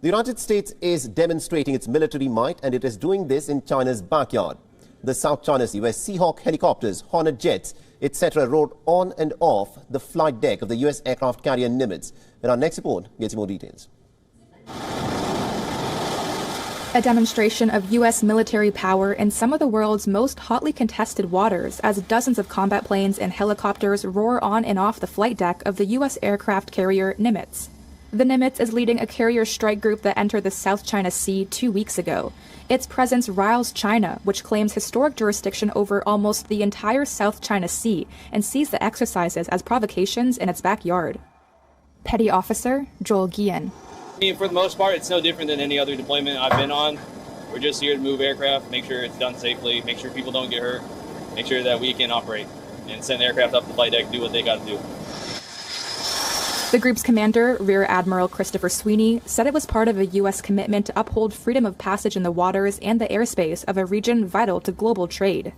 The United States is demonstrating its military might, and it is doing this in China's backyard. The South China Sea, where Seahawk helicopters, Hornet jets, etc. rode on and off the flight deck of the U.S. aircraft carrier Nimitz. And our next report gets you more details. A demonstration of U.S. military power in some of the world's most hotly contested waters as dozens of combat planes and helicopters roar on and off the flight deck of the U.S. aircraft carrier Nimitz. The Nimitz is leading a carrier strike group that entered the South China Sea 2 weeks ago. Its presence riles China, which claims historic jurisdiction over almost the entire South China Sea and sees the exercises as provocations in its backyard. Petty Officer Joel Guillen. For the most part, it's no different than any other deployment I've been on. We're just here to move aircraft, make sure it's done safely, make sure people don't get hurt, make sure that we can operate and send aircraft up the flight deck, do what they got to do. The group's commander, Rear Admiral Christopher Sweeney, said it was part of a U.S. commitment to uphold freedom of passage in the waters and the airspace of a region vital to global trade.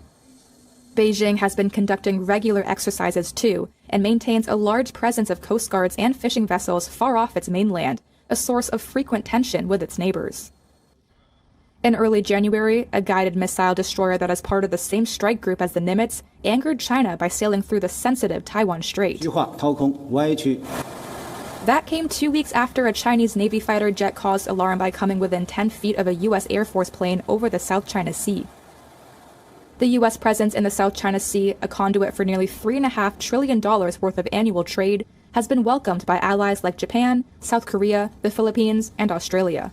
Beijing has been conducting regular exercises too, and maintains a large presence of coast guards and fishing vessels far off its mainland, a source of frequent tension with its neighbors. In early January, a guided missile destroyer that is part of the same strike group as the Nimitz angered China by sailing through the sensitive Taiwan Strait. That came 2 weeks after a Chinese Navy fighter jet caused alarm by coming within 10 feet of a U.S. Air Force plane over the South China Sea. The U.S. presence in the South China Sea, a conduit for nearly $3.5 trillion worth of annual trade, has been welcomed by allies like Japan, South Korea, the Philippines, and Australia.